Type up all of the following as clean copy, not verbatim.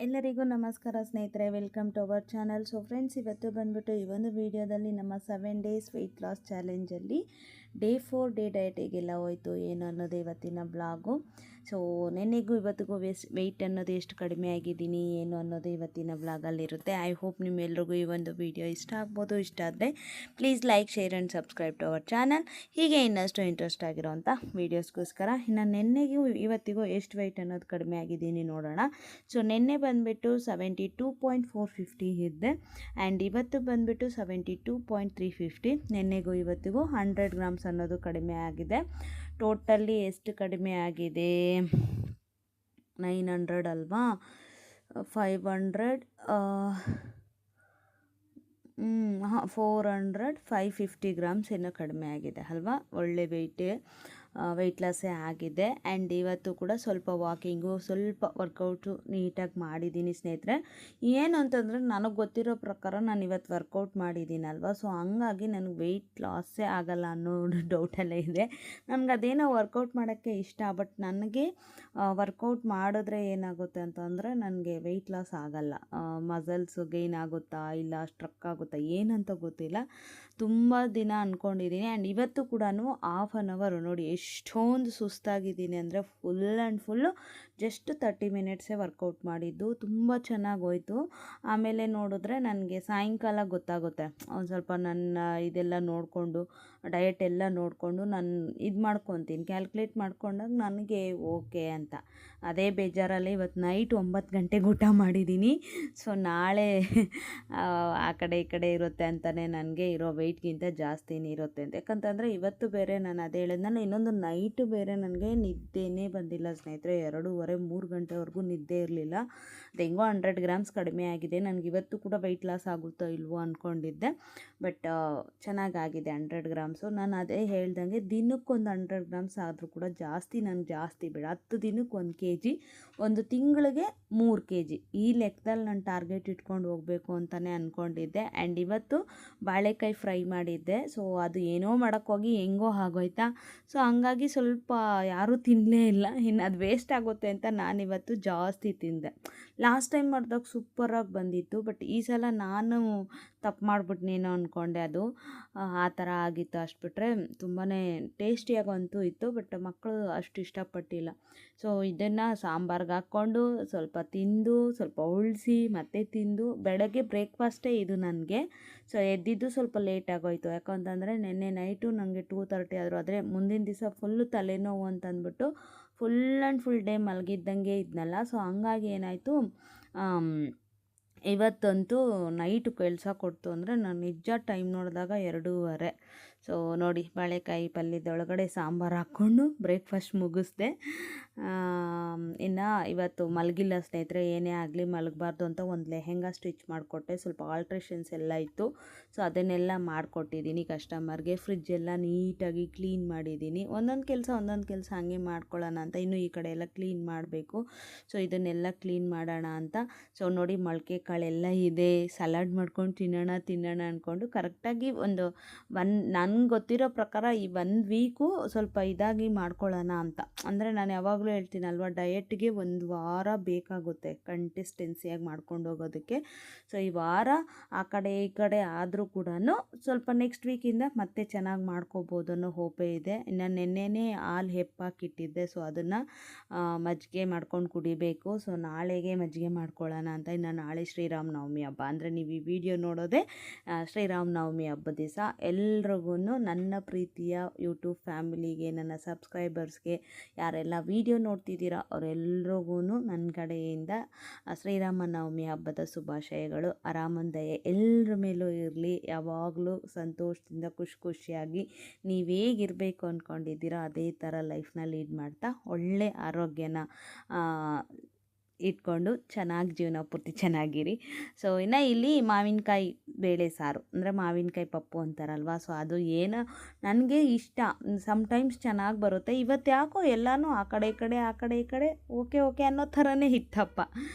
ಎಲ್ಲರಿಗೂ ನಮಸ್ಕಾರ ಸ್ನೇಹಿತರೆ, welcome to our channel. So friends, ಇವತ್ತು ಬಂದ್ಬಿಟ್ಟು ಈ ಒಂದು ವಿಡಿಯೋದಲ್ಲಿ ನಮ್ಮ 7 ಡೇಸ್ ವೆಯ್ಟ್ ಲಾಸ್ ಚಾಲೆಂಜಲ್ಲಿ ಡೇ 4 ಡೇ ಡಯಟ್ ಹೇಗೆಲ್ಲ ಹೋಯಿತು ಏನು ಅನ್ನೋದು ಇವತ್ತಿನ ಬ್ಲಾಗು. ಸೊ ನೆನ್ನೆಗೂ ಇವತ್ತಿಗೂ ವೆಯ್ಟ್ ಅನ್ನೋದು ಎಷ್ಟು ಕಡಿಮೆ ಆಗಿದ್ದೀನಿ ಏನು ಅನ್ನೋದು ಇವತ್ತಿನ ಬ್ಲಾಗಲ್ಲಿರುತ್ತೆ. ಐ ಹೋಪ್ ನಿಮ್ಮೆಲ್ರಿಗೂ ಈ ಒಂದು ವಿಡಿಯೋ ಇಷ್ಟ ಆಗ್ಬೋದು. ಇಷ್ಟ ಆದರೆ please like, share and subscribe to our channel. ಹೀಗೆ ಇನ್ನಷ್ಟು ಇಂಟ್ರೆಸ್ಟ್ ಆಗಿರೋವಂಥ ವೀಡಿಯೋಸ್ಗೋಸ್ಕರ. ಇನ್ನು ನೆನ್ನೆಗೂ ಇವತ್ತಿಗೂ ಎಷ್ಟು ವೆಯ್ಟ್ ಅನ್ನೋದು ಕಡಿಮೆ ಆಗಿದ್ದೀನಿ ನೋಡೋಣ. ಸೊ ನೆನ್ನೆ ಬಂದುಬಿಟ್ಟು 72.450 ಇದ್ದೆ, ಆ್ಯಂಡ್ ಇವತ್ತು ಬಂದುಬಿಟ್ಟು 72.350. ನೆನ್ನೆಗೂ ಇವತ್ತಿಗೂ 100 ಗ್ರಾಮ್ಸ್ ಅನ್ನೋದು ಕಡಿಮೆ ಆಗಿದೆ. ಟೋಟಲಿ ಎಷ್ಟು ಕಡಿಮೆ ಆಗಿದೆ? 900 ಅಲ್ವಾ, 500 400 550 ಗ್ರಾಮ್ಸ್ ಏನೋ ಕಡಿಮೆ ಆಗಿದೆ ಅಲ್ವಾ. ಒಳ್ಳೆ ವೆಯ್ಟ್ ಲಾಸೇ ಆಗಿದೆ. ಆ್ಯಂಡ್ ಇವತ್ತು ಕೂಡ ಸ್ವಲ್ಪ ವಾಕಿಂಗು, ಸ್ವಲ್ಪ ವರ್ಕೌಟು ನೀಟಾಗಿ ಮಾಡಿದ್ದೀನಿ ಸ್ನೇಹಿತರೆ. ಏನು ಅಂತಂದರೆ, ನನಗೆ ಗೊತ್ತಿರೋ ಪ್ರಕಾರ ನಾನು ಇವತ್ತು ವರ್ಕೌಟ್ ಮಾಡಿದ್ದೀನಲ್ವ, ಸೊ ಹಂಗಾಗಿ ನನಗೆ ವೆಯ್ಟ್ ಲಾಸೇ ಆಗಲ್ಲ ಅನ್ನೋ ಡೌಟಲ್ಲೇ ಇದೆ. ನನಗೆ ಅದೇನೋ ವರ್ಕೌಟ್ ಮಾಡೋಕ್ಕೆ ಇಷ್ಟ, ಬಟ್ ನನಗೆ ವರ್ಕೌಟ್ ಮಾಡಿದ್ರೆ ಏನಾಗುತ್ತೆ ಅಂತಂದರೆ ನನಗೆ ವೆಯ್ಟ್ ಲಾಸ್ ಆಗಲ್ಲ. ಮಸಲ್ಸು ಗೈನ್ ಆಗುತ್ತಾ ಇಲ್ಲ ಸ್ಟ್ರಕ್ ಆಗುತ್ತಾ ಏನಂತ ಗೊತ್ತಿಲ್ಲ. ತುಂಬ ದಿನ ಅಂದ್ಕೊಂಡಿದ್ದೀನಿ. ಆ್ಯಂಡ್ ಇವತ್ತು ಕೂಡ ಹಾಫ್ ಆನ್ ಅವರ್ ನೋಡಿ ಎಷ್ಟೊಂದು ಸುಸ್ತಾಗಿದ್ದೀನಿ ಅಂದರೆ ಫುಲ್ಲು ಜಸ್ಟ್ 30 ಮಿನಿಟ್ಸೇ ವರ್ಕೌಟ್ ಮಾಡಿದ್ದು. ತುಂಬ ಚೆನ್ನಾಗಿ ಹೋಯಿತು. ಆಮೇಲೆ ನೋಡಿದ್ರೆ ನನಗೆ ಸಾಯಂಕಾಲ ಗೊತ್ತಾಗುತ್ತೆ, ಒಂದು ಸ್ವಲ್ಪ ನನ್ನ ಇದೆಲ್ಲ ನೋಡಿಕೊಂಡು, ಡಯಟ್ ಎಲ್ಲ ನೋಡಿಕೊಂಡು ನಾನು ಇದು ಮಾಡ್ಕೊತೀನಿ, ಕ್ಯಾಲ್ಕುಲೇಟ್ ಮಾಡ್ಕೊಂಡಾಗ ನನಗೆ ಓಕೆ ಅಂತ. ಅದೇ ಬೇಜಾರಲ್ಲಿ ಇವತ್ತು ನೈಟ್ 9 ಗಂಟೆಗೆ ಊಟ ಮಾಡಿದ್ದೀನಿ. ಸೊ ನಾಳೆ ಆ ಕಡೆ ಈ ಕಡೆ ಇರುತ್ತೆ ಅಂತಲೇ ನನಗೆ ಇರೋ ವೆಯ್ಟ್ಗಿಂತ ಜಾಸ್ತಿನೇ ಇರುತ್ತೆ ಅಂತ. ಯಾಕಂತಂದರೆ ಇವತ್ತು ಬೇರೆ ನಾನು ಅದೇ ಹೇಳಿದ್ನಲ್ಲ, ಇನ್ನೊಂದು ನೈಟು ಬೇರೆ ನನಗೆ ನಿದ್ದೆನೇ ಬಂದಿಲ್ಲ ಸ್ನೇಹಿತರೆ. 2:30-3 ಗಂಟೆವರೆಗೂ ನಿದ್ದೆ ಇರಲಿಲ್ಲ. ಅದು ಹೆಂಗೋ 100 ಗ್ರಾಮ್ಸ್ ಕಡಿಮೆ ಆಗಿದೆ. ನನಗೆ ಇವತ್ತು ಕೂಡ ವೆಯ್ಟ್ ಲಾಸ್ ಆಗುತ್ತೋ ಇಲ್ವೋ ಅಂದ್ಕೊಂಡಿದ್ದೆ, ಬಟ್ ಚೆನ್ನಾಗಾಗಿದೆ 100 ಗ್ರಾಮ್ಸು. ನಾನು ಅದೇ ಹೇಳ್ದಂಗೆ ದಿನಕ್ಕೊಂದು 100 ಗ್ರಾಮ್ಸ್ ಆದರೂ ಕೂಡ ನನಗೆ ಜಾಸ್ತಿ ಬೇಡ. 10 ದಿನಕ್ಕೆ 1 kg, 1 ತಿಂಗಳಿಗೆ 3 kg, ಈ ಲೆಕ್ಕದಲ್ಲಿ ನಾನು ಟಾರ್ಗೆಟ್ ಇಟ್ಕೊಂಡು ಹೋಗಬೇಕು ಅಂತಲೇ ಅಂದ್ಕೊಂಡಿದ್ದೆ. ಆ್ಯಂಡ್ ಇವತ್ತು ಬಾಳೆಕಾಯಿ ಫ್ರೈ ಮಾಡಿದ್ದೆ. ಸೊ ಅದು ಏನೋ ಮಾಡೋಕ್ಕೋಗಿ ಹೆಂಗೋ ಆಗೋಯ್ತಾ. ಸೊ ಹಂಗಾಗಿ ಸ್ವಲ್ಪ ಯಾರೂ ತಿನ್ನಲೇ ಇಲ್ಲ. ಇನ್ನು ಅದು ವೇಸ್ಟ್ ಆಗುತ್ತೆ ಅಂತ ನಾನಿವತ್ತು ಜಾಸ್ತಿ ತಿಂದೆ. ಲಾಸ್ಟ್ ಟೈಮ್ ಮಾಡಿದಾಗ ಸೂಪರಾಗಿ ಬಂದಿತ್ತು, ಬಟ್ ಈ ಸಲ ನಾನು ತಪ್ಪು ಮಾಡಿಬಿಟ್ನೇನೋ ಅಂದ್ಕೊಂಡೆ. ಅದು ಆ ಥರ ಆಗಿತ್ತು. ಅಷ್ಟು ಬಿಟ್ಟರೆ ತುಂಬಾ ಟೇಸ್ಟಿಯಾಗಂತೂ ಇತ್ತು, ಬಟ್ ಮಕ್ಕಳು ಅಷ್ಟು ಇಷ್ಟಪಟ್ಟಿಲ್ಲ. ಸೊ ಇದನ್ನು ಸಾಂಬಾರ್ಗೆ ಹಾಕ್ಕೊಂಡು ಸ್ವಲ್ಪ ತಿಂದು, ಸ್ವಲ್ಪ ಉಳಿಸಿ ಮತ್ತೆ ತಿಂದು, ಬೆಳಗ್ಗೆ ಬ್ರೇಕ್ಫಾಸ್ಟೇ ಇದು ನನಗೆ. ಸೊ ಎದ್ದಿದ್ದು ಸ್ವಲ್ಪ ಲೇಟ್ ಆಗೋಯ್ತು. ಯಾಕಂತಂದರೆ ನೆನ್ನೆ ನೈಟು ನನಗೆ 2:30 ಆದರೂ, ಆದರೆ ಮುಂದಿನ ದಿವಸ ಫುಲ್ಲು ತಲೆನೋವು ಅಂತಂದ್ಬಿಟ್ಟು ಫುಲ್ ಆ್ಯಂಡ್ ಫುಲ್ ಡೇ ಮಲಗಿದ್ದಂಗೆ ಇದ್ನಲ್ಲ. ಸೊ ಹಂಗಾಗಿ ಏನಾಯಿತು, ಇವತ್ತಂತೂ ನೈಟು ಕೆಲಸ ಕೊಡ್ತು ಅಂದರೆ ನಾನು ನಿಜ ಟೈಮ್ ನೋಡಿದಾಗ 2:30. ಸೊ ನೋಡಿ, ಬಾಳೆಕಾಯಿ ಪಲ್ಯದೊಳಗಡೆ ಸಾಂಬಾರು ಹಾಕ್ಕೊಂಡು ಬ್ರೇಕ್ಫಾಸ್ಟ್ ಮುಗಿಸ್ದೆ. ಇನ್ನು ಇವತ್ತು ಮಲಗಿಲ್ಲ ಸ್ನೇಹಿತರೆ. ಏನೇ ಆಗಲಿ ಮಲಗಬಾರ್ದು ಅಂತ ಒಂದು ಲೆಹೆಂಗಾ ಸ್ಟಿಚ್ ಮಾಡಿಕೊಟ್ಟೆ. ಸ್ವಲ್ಪ ಆಲ್ಟ್ರೇಷನ್ಸ್ ಎಲ್ಲ ಇತ್ತು, ಸೊ ಅದನ್ನೆಲ್ಲ ಮಾಡಿಕೊಟ್ಟಿದ್ದೀನಿ ಕಸ್ಟಮರ್ಗೆ. ಫ್ರಿಜ್ಜೆಲ್ಲ ನೀಟಾಗಿ ಕ್ಲೀನ್ ಮಾಡಿದ್ದೀನಿ. ಒಂದೊಂದು ಕೆಲಸ ಹಾಗೆ ಮಾಡ್ಕೊಳ್ಳೋಣ ಅಂತ. ಇನ್ನು ಈ ಕಡೆ ಎಲ್ಲ ಕ್ಲೀನ್ ಮಾಡಬೇಕು. ಸೊ ಇದನ್ನೆಲ್ಲ ಕ್ಲೀನ್ ಮಾಡೋಣ ಅಂತ. ಸೊ ನೋಡಿ, ಮೊಳಕೆ ಕಾಳೆಲ್ಲ ಇದೆ, ಸಲಾಡ್ ಮಾಡ್ಕೊಂಡು ತಿನ್ನೋಣ ಅಂದ್ಕೊಂಡು ಕರೆಕ್ಟಾಗಿ ನನಗೆ ಗೊತ್ತಿರೋ ಪ್ರಕಾರ ಈ 1 ವೀಕು ಸ್ವಲ್ಪ ಇದಾಗಿ ಮಾಡ್ಕೊಳ್ಳೋಣ ಅಂತ. ಅಂದರೆ ನಾನು ಯಾವಾಗಲೂ ಹೇಳ್ತೀನಲ್ವ, ಡಯೆಟ್ಗೆ 1 ವಾರ ಬೇಕಾಗುತ್ತೆ ಕನ್ಸಿಸ್ಟೆನ್ಸಿಯಾಗಿ ಮಾಡ್ಕೊಂಡು ಹೋಗೋದಕ್ಕೆ. ಸೊ ಈ ವಾರ ಆ ಕಡೆ ಈ ಕಡೆ ಆದರೂ ಕೂಡ ಸ್ವಲ್ಪ ನೆಕ್ಸ್ಟ್ ವೀಕಿಂದ ಮತ್ತೆ ಚೆನ್ನಾಗಿ ಮಾಡ್ಕೋಬೋದು ಅನ್ನೋ ಹೋಪೇ ಇದೆ. ಇನ್ನು ನೆನ್ನೆನೇ ಹಾಲು ಹೆಪ್ಪಾಕಿಟ್ಟಿದ್ದೆ, ಸೊ ಅದನ್ನು ಮಜ್ಜಿಗೆ ಮಾಡ್ಕೊಂಡು ಕುಡಿಬೇಕು. ಸೊ ನಾಳೆಗೆ ಮಜ್ಜಿಗೆ ಮಾಡ್ಕೊಳ್ಳೋಣ ಅಂತ. ಇನ್ನು ನಾಳೆ ಶ್ರೀರಾಮನವಮಿ ಹಬ್ಬ, ಅಂದರೆ ನೀವು ಈ ವಿಡಿಯೋ ನೋಡೋದೇ ಶ್ರೀರಾಮನವಮಿ ಹಬ್ಬದ ದಿವಸ. ಎಲ್ರಿಗೂ, ನನ್ನ ಪ್ರೀತಿಯ ಯೂಟ್ಯೂಬ್ ಫ್ಯಾಮಿಲಿಗೆ, ನನ್ನ ಸಬ್ಸ್ಕ್ರೈಬರ್ಸ್ಗೆ, ಯಾರೆಲ್ಲ ವಿಡಿಯೋ ನೋಡ್ತಿದ್ದೀರಾ ಅವರೆಲ್ರಿಗೂ ನನ್ನ ಕಡೆಯಿಂದ ಶ್ರೀರಾಮನವಮಿ ಹಬ್ಬದ ಶುಭಾಶಯಗಳು. ಆರಾಮಂದಯೆ ಎಲ್ಲರ ಮೇಲೂ ಇರಲಿ. ಯಾವಾಗಲೂ ಸಂತೋಷದಿಂದ ಖುಷಿಯಾಗಿ ನೀವು ಹೇಗಿರಬೇಕು ಅಂದ್ಕೊಂಡಿದ್ದೀರೋ ಅದೇ ಥರ ಲೈಫ್ನ ಲೀಡ್ ಮಾಡ್ತಾ ಒಳ್ಳೆ ಆರೋಗ್ಯನ ಇಟ್ಕೊಂಡು ಚೆನ್ನಾಗಿ ಜೀವನ ಪೂರ್ತಿ ಚೆನ್ನಾಗಿರಿ. ಸೊ ಇನ್ನು ಇಲ್ಲಿ ಮಾವಿನಕಾಯಿ ಬೇಳೆ ಸಾರು, ಅಂದರೆ ಮಾವಿನಕಾಯಿ ಪಪ್ಪು ಅಂತಾರಲ್ವ, ಸೊ ಅದು ಏನು ನನಗೆ ಇಷ್ಟ. ಸಮ್ಟೈಮ್ಸ್ ಚೆನ್ನಾಗಿ ಬರುತ್ತೆ. ಇವತ್ತು ಯಾಕೋ ಎಲ್ಲನೂ ಆ ಕಡೆ ಈ ಕಡೆ ಓಕೆ ಅನ್ನೋ ಥರನೇ ಇತ್ತಪ್ಪ.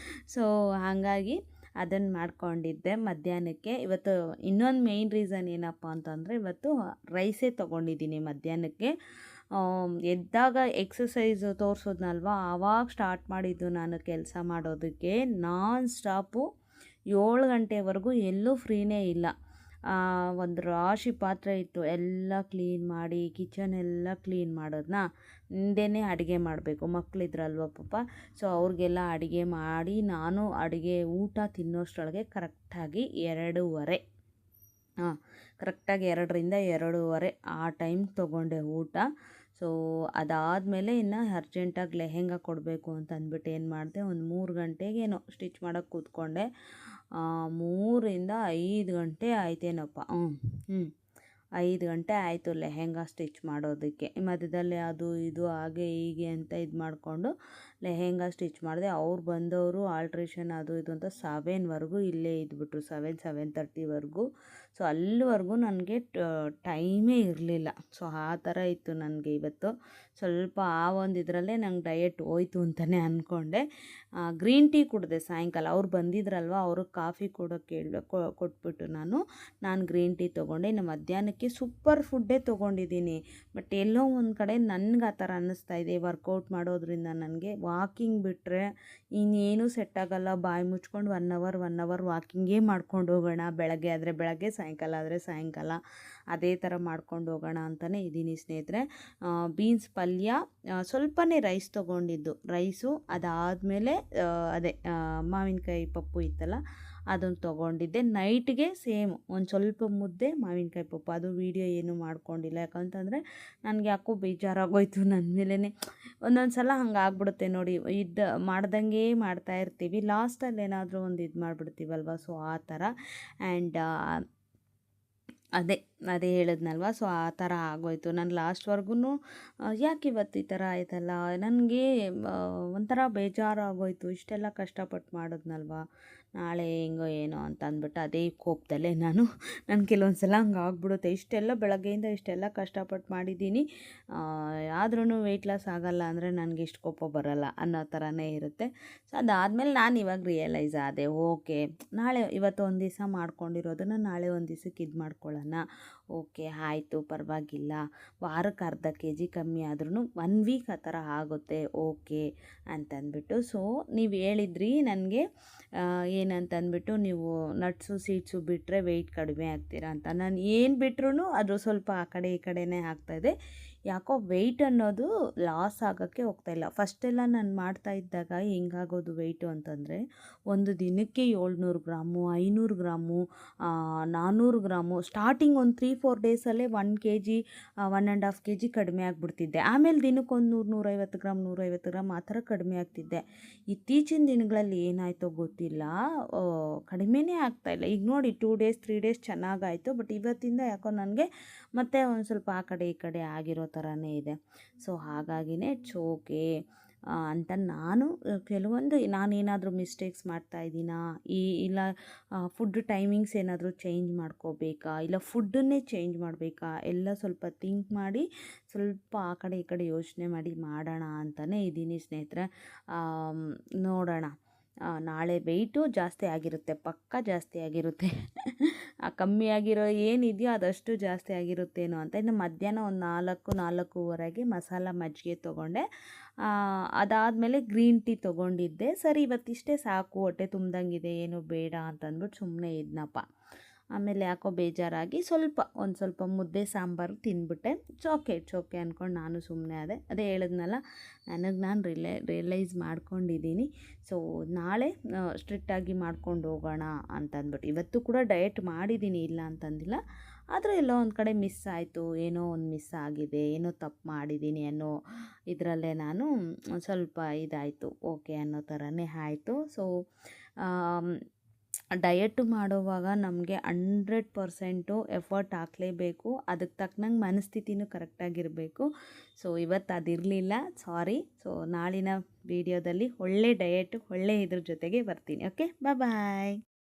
ಸೊ ಹಾಗಾಗಿ ಅದನ್ನು ಮಾಡ್ಕೊಂಡಿದ್ದೆ ಮಧ್ಯಾಹ್ನಕ್ಕೆ. ಇವತ್ತು ಇನ್ನೊಂದು ಮೇಯ್ನ್ ರೀಸನ್ ಏನಪ್ಪ ಅಂತಂದರೆ, ಇವತ್ತು ರೈಸೇ ತೊಗೊಂಡಿದ್ದೀನಿ ಮಧ್ಯಾಹ್ನಕ್ಕೆ. ಎದ್ದಾಗ ಎಕ್ಸಸೈಸು ತೋರಿಸೋದ್ನಲ್ವ ಆವಾಗ ಸ್ಟಾರ್ಟ್ ಮಾಡಿದ್ದು ನಾನು ಕೆಲಸ ಮಾಡೋದಕ್ಕೆ. ನಾನ್ ಸ್ಟಾಪು 7 ಗಂಟೆವರೆಗೂ ಎಲ್ಲೂ ಫ್ರೀನೇ ಇಲ್ಲ. ಒಂದು ರಾಶಿ ಪಾತ್ರೆ ಇತ್ತು, ಎಲ್ಲ ಕ್ಲೀನ್ ಮಾಡಿ ಕಿಚನ್ ಎಲ್ಲ ಕ್ಲೀನ್ ಮಾಡೋದನ್ನ ಹಿಂದೆಯೇ ಅಡುಗೆ ಮಾಡಬೇಕು. ಮಕ್ಕಳಿದ್ರಲ್ವ ಪಾಪ, ಸೊ ಅವ್ರಿಗೆಲ್ಲ ಅಡುಗೆ ಮಾಡಿ ನಾನು ಊಟ ತಿನ್ನೋಷ್ಟರೊಳಗೆ ಕರೆಕ್ಟಾಗಿ 2:30. ಕರೆಕ್ಟಾಗಿ 2ರಿಂದ 2:30 ಆ ಟೈಮ್ ತೊಗೊಂಡೆ ಊಟ. ಸೊ ಅದಾದಮೇಲೆ ಇನ್ನು ಅರ್ಜೆಂಟಾಗಿ ಲೆಹೆಂಗಾ ಕೊಡಬೇಕು ಅಂತ ಅಂದ್ಬಿಟ್ಟು ಏನು ಮಾಡಿದೆ, ಒಂದು 3 ಗಂಟೆಗೇನೋ ಸ್ಟಿಚ್ ಮಾಡೋಕ್ಕೆ ಕೂತ್ಕೊಂಡೆ. 3ರಿಂದ 5 ಗಂಟೆ ಆಯ್ತೇನಪ್ಪ. 5 ಗಂಟೆ ಆಯಿತು ಲೆಹೆಂಗಾ ಸ್ಟಿಚ್ ಮಾಡೋದಕ್ಕೆ. ಮಧ್ಯದಲ್ಲಿ ಅದು ಇದು ಹಾಗೆ ಹೀಗೆ ಅಂತ ಇದು ಮಾಡಿಕೊಂಡು ಲೆಹೆಂಗಾ ಸ್ಟಿಚ್ ಮಾಡಿದೆ. ಅವ್ರು ಬಂದವರು ಆಲ್ಟ್ರೇಷನ್ ಅದು ಇದು ಅಂತ 7ವರೆಗೂ ಇಲ್ಲೇ ಇದ್ಬಿಟ್ರು, 7:30ವರೆಗೂ. ಸೊ ಅಲ್ಲಿವರೆಗೂ ನನಗೆ ಟೈಮೇ ಇರಲಿಲ್ಲ. ಸೊ ಆ ಥರ ಇತ್ತು ನನಗೆ ಇವತ್ತು. ಸ್ವಲ್ಪ ಆ ಒಂದು ಇದರಲ್ಲೇ ನಂಗೆ ಡಯಟ್ ಹೋಯ್ತು ಅಂತಲೇ ಅಂದ್ಕೊಂಡೆ. ಗ್ರೀನ್ ಟೀ ಕುಡಿದೆ ಸಾಯಂಕಾಲ. ಅವ್ರು ಬಂದಿದ್ರಲ್ವ, ಅವ್ರಿಗೆ ಕಾಫಿ ಕೊಡೋಕ್ಕೆ ಕೊಟ್ಬಿಟ್ಟು ನಾನು ಗ್ರೀನ್ ಟೀ ತೊಗೊಂಡೆ. ಇನ್ನು ಮಧ್ಯಾಹ್ನಕ್ಕೆ ಸೂಪರ್ ಫುಡ್ಡೇ ತೊಗೊಂಡಿದ್ದೀನಿ. ಬಟ್ ಎಲ್ಲೋ ಒಂದು ಕಡೆ ನನಗೆ ಆ ಥರ ಅನ್ನಿಸ್ತಾ ಇದೆ, ವರ್ಕೌಟ್ ಮಾಡೋದ್ರಿಂದ ನನಗೆ ವಾಕಿಂಗ್ ಬಿಟ್ಟರೆ ಇನ್ನೇನು ಸೆಟ್ ಆಗೋಲ್ಲ. ಬಾಯಿ ಮುಚ್ಕೊಂಡು 1 ಅವರ್ ವಾಕಿಂಗೇ ಮಾಡ್ಕೊಂಡು ಹೋಗೋಣ. ಬೆಳಗ್ಗೆ ಆದರೆ ಬೆಳಗ್ಗೆ, ಸಾಯಂಕಾಲ ಆದರೆ ಸಾಯಂಕಾಲ, ಅದೇ ಥರ ಮಾಡ್ಕೊಂಡು ಹೋಗೋಣ ಅಂತಲೇ ಇದ್ದೀನಿ ಸ್ನೇಹಿತರೆ. ಬೀನ್ಸ್ ಪಲ್ಯ, ಸ್ವಲ್ಪನೇ ರೈಸ್ ತೊಗೊಂಡಿದ್ದು. ರೈಸು ಅದಾದಮೇಲೆ ಮಾವಿನಕಾಯಿ ಪಪ್ಪು ಇತ್ತಲ್ಲ ಅದನ್ನು ತೊಗೊಂಡಿದ್ದೆ. ನೈಟ್ಗೆ ಸೇಮ್ ಒಂದು ಸ್ವಲ್ಪ ಮುದ್ದೆ, ಮಾವಿನಕಾಯಿ ಪಪ್ಪು. ಅದು ವೀಡಿಯೋ ಏನೂ ಮಾಡ್ಕೊಂಡಿಲ್ಲ, ಯಾಕಂತಂದರೆ ನನಗೆ ಯಾಕೋ ಬೇಜಾರಾಗೋಯ್ತು ನನ್ನ ಮೇಲೇ. ಒಂದೊಂದು ಸಲ ಹಂಗೆ ಆಗ್ಬಿಡುತ್ತೆ ನೋಡಿ, ಮಾಡ್ದಂಗೆ ಮಾಡ್ತಾಯಿರ್ತೀವಿ, ಲಾಸ್ಟಲ್ಲಿ ಏನಾದರೂ ಒಂದು ಇದು ಮಾಡಿಬಿಡ್ತೀವಲ್ವ. ಸೊ ಆ ಥರ. ಆ್ಯಂಡ್ ಅದೇ ಹೇಳಿದ್ನಲ್ವ, ಸೊ ಆ ಥರ ಆಗೋಯ್ತು. ನಾನು ಲಾಸ್ಟ್ವರೆಗೂ ಯಾಕೆ ಇವತ್ತು ಈ ಥರ ಆಯ್ತಲ್ಲ, ನನಗೆ ಒಂಥರ ಬೇಜಾರಾಗೋಯ್ತು. ಇಷ್ಟೆಲ್ಲ ಕಷ್ಟಪಟ್ಟು ಮಾಡಿದ್ನಲ್ವ, ನಾಳೆ ಹೆಂಗೋ ಏನೋ ಅಂತ ಅಂದ್ಬಿಟ್ಟು ಅದೇ ಕೋಪದಲ್ಲೇ ನಾನು ಕೆಲವೊಂದು ಸಲ ಹಂಗೆ ಆಗ್ಬಿಡುತ್ತೆ. ಬೆಳಗ್ಗೆಯಿಂದ ಇಷ್ಟೆಲ್ಲ ಕಷ್ಟಪಟ್ಟು ಮಾಡಿದ್ದೀನಿ, ಆದ್ರೂ ವೆಯ್ಟ್ ಲಾಸ್ ಆಗೋಲ್ಲ ಅಂದರೆ ನನಗೆ ಇಷ್ಟು ಕೋಪ ಬರೋಲ್ಲ ಅನ್ನೋ ಥರನೇ ಇರುತ್ತೆ. ಸೊ ಅದಾದಮೇಲೆ ನಾನು ಇವಾಗ ರಿಯಲೈಸ್ ಆದೆ, ಓಕೆ ಇವತ್ತು ಒಂದು ದಿವಸ ಮಾಡ್ಕೊಂಡಿರೋದನ್ನು ನಾಳೆ ಒಂದು ದಿವಸಕ್ಕೆ ಇದು ಮಾಡ್ಕೊಳ್ಳೋಣ. ಓಕೆ ಆಯಿತು, ಪರವಾಗಿಲ್ಲ. ವಾರಕ್ಕೆ ಅರ್ಧ kg ಕಮ್ಮಿ ಆದ್ರೂ 1 ವೀಕ್ ಆ ಥರ ಆಗುತ್ತೆ, ಓಕೆ ಅಂತಂದ್ಬಿಟ್ಟು. ಸೊ ನೀವು ಹೇಳಿದ್ರಿ ನನಗೆ ಏನಂತಂದ್ಬಿಟ್ಟು, ನೀವು ನಟ್ಸು ಸೀಡ್ಸು ಬಿಟ್ಟರೆ ವೆಯ್ಟ್ ಕಡಿಮೆ ಆಗ್ತೀರಾ ಅಂತ. ನಾನು ಏನು ಬಿಟ್ರೂ ಅದು ಸ್ವಲ್ಪ ಆ ಕಡೆ ಈ ಕಡೆನೇ ಆಗ್ತಾಯಿದೆ. ಯಾಕೋ ವೆಯ್ಟ್ ಅನ್ನೋದು ಲಾಸ್ ಆಗೋಕ್ಕೆ ಹೋಗ್ತಾಯಿಲ್ಲ. ಫಸ್ಟೆಲ್ಲ ನಾನು ಮಾಡ್ತಾ ಇದ್ದಾಗ ಹೆಂಗಾಗೋದು ವೆಯ್ಟು ಅಂತಂದರೆ, ಒಂದು ದಿನಕ್ಕೆ 700 ಗ್ರಾಮು, 500 ಗ್ರಾಮು, 400 ಗ್ರಾಮು. ಸ್ಟಾರ್ಟಿಂಗ್ ಒಂದು 3-4 ಡೇಸಲ್ಲೇ 1 kg, 1.5 kg ಕಡಿಮೆ ಆಗಿಬಿಡ್ತಿದ್ದೆ. ಆಮೇಲೆ ದಿನಕ್ಕೊಂದು 100-150 ಗ್ರಾಮ್, 150 ಗ್ರಾಮ್ ಆ ಥರ ಕಡಿಮೆ ಆಗ್ತಿದ್ದೆ. ಇತ್ತೀಚಿನ ದಿನಗಳಲ್ಲಿ ಏನಾಯಿತೋ ಗೊತ್ತಿಲ್ಲ, ಕಡಿಮೆನೇ ಆಗ್ತಾಯಿಲ್ಲ. ಈಗ ನೋಡಿ 2 ಡೇಸ್ 3 ಡೇಸ್ ಚೆನ್ನಾಗಾಯಿತು, ಬಟ್ ಇವತ್ತಿಂದ ಯಾಕೋ ನನಗೆ ಮತ್ತೆ ಒಂದು ಸ್ವಲ್ಪ ಆ ಕಡೆ ಈ ಕಡೆ ಆಗಿರೋ ಥರನೇ ಇದೆ. ಸೊ ಹಾಗಾಗಿನೇ ಇಟ್ಸ್ ಓಕೆ ಅಂತ ಕೆಲವೊಂದು ನಾನೇನಾದರೂ ಮಿಸ್ಟೇಕ್ಸ್ ಮಾಡ್ತಾಯಿದ್ದೀನಾ, ಇಲ್ಲ ಫುಡ್ ಟೈಮಿಂಗ್ಸ್ ಏನಾದರೂ ಚೇಂಜ್ ಮಾಡ್ಕೋಬೇಕಾ, ಇಲ್ಲ ಫುಡ್ಡನ್ನೇ ಚೇಂಜ್ ಮಾಡಬೇಕಾ, ಎಲ್ಲ ಸ್ವಲ್ಪ ಥಿಂಕ್ ಮಾಡಿ ಸ್ವಲ್ಪ ಆ ಕಡೆ ಈ ಕಡೆ ಯೋಚನೆ ಮಾಡಿ ಮಾಡೋಣ ಅಂತಲೇ ಇದ್ದೀನಿ ಸ್ನೇಹಿತರೆ. ನೋಡೋಣ. ನಾಳೆ ವೆಯ್ಟು ಜಾಸ್ತಿ ಆಗಿರುತ್ತೆ, ಪಕ್ಕ ಜಾಸ್ತಿ ಆಗಿರುತ್ತೆ. ಕಮ್ಮಿ ಆಗಿರೋ ಏನಿದೆಯೋ ಅದಷ್ಟು ಜಾಸ್ತಿ ಆಗಿರುತ್ತೇನೋ ಅಂತ. ಇನ್ನು ಮಧ್ಯಾಹ್ನ ಒಂದು 4-4:30ಗೆ ಮಸಾಲ ಮಜ್ಜಿಗೆ ತೊಗೊಂಡೆ. ಅದಾದಮೇಲೆ ಗ್ರೀನ್ ಟೀ ತೊಗೊಂಡಿದ್ದೆ. ಸರಿ ಇವತ್ತಿಷ್ಟೇ ಸಾಕು, ಹೊಟ್ಟೆ ತುಂಬ್ದಂಗಿದೆ, ಏನು ಬೇಡ ಅಂತಂದ್ಬಿಟ್ಟು ಸುಮ್ಮನೆ ಇದ್ನಪ್ಪ. ಆಮೇಲೆ ಯಾಕೋ ಬೇಜಾರಾಗಿ ಒಂದು ಸ್ವಲ್ಪ ಮುದ್ದೆ ಸಾಂಬಾರು ತಿಂದ್ಬಿಟ್ಟೆ. ಇಟ್ಸ್ ಓಕೆ ಅಂದ್ಕೊಂಡು ನಾನು ಸುಮ್ಮನೆ ಅದೇ ಹೇಳಿದ್ನಲ್ಲ, ನಾನು ರಿಯಲೈಸ್ ಮಾಡ್ಕೊಂಡಿದ್ದೀನಿ. ಸೊ ನಾಳೆ ಸ್ಟ್ರಿಕ್ಟಾಗಿ ಮಾಡ್ಕೊಂಡು ಹೋಗೋಣ ಅಂತಂದ್ಬಿಟ್ಟು. ಇವತ್ತು ಕೂಡ ಡಯಟ್ ಮಾಡಿದ್ದೀನಿ, ಇಲ್ಲ ಅಂತಂದಿಲ್ಲ. ಆದರೆ ಎಲ್ಲೋ ಒಂದು ಕಡೆ ಮಿಸ್ ಆಯಿತು, ಏನೋ ಒಂದು ಮಿಸ್ ಆಗಿದೆ, ಏನೋ ತಪ್ಪು ಮಾಡಿದ್ದೀನಿ ಅನ್ನೋ ಇದರಲ್ಲೇ ನಾನು ಸ್ವಲ್ಪ ಇದಾಯಿತು, ಓಕೆ ಅನ್ನೋ ಥರನೇ ಆಯಿತು. ಸೊ ಡಯಟ್ ಮಾಡುವಾಗ ನಮಗೆ 100% ಎಫರ್ಟ್ ಹಾಕಲೇಬೇಕು. ಅದಕ್ಕೆ ತಕ್ಕನಂಗೆ ಮನಸ್ಥಿತಿನೂ ಕರೆಕ್ಟಾಗಿರಬೇಕು. ಸೊ ಇವತ್ತು ಅದಿರಲಿಲ್ಲ, ಸಾರಿ. ಸೊ ನಾಳಿನ ವೀಡಿಯೋದಲ್ಲಿ ಒಳ್ಳೆ ಡಯಟ್, ಒಳ್ಳೆ ಇದ್ರ ಜೊತೆಗೆ ಬರ್ತೀನಿ. ಓಕೆ, ಬಾಯ್.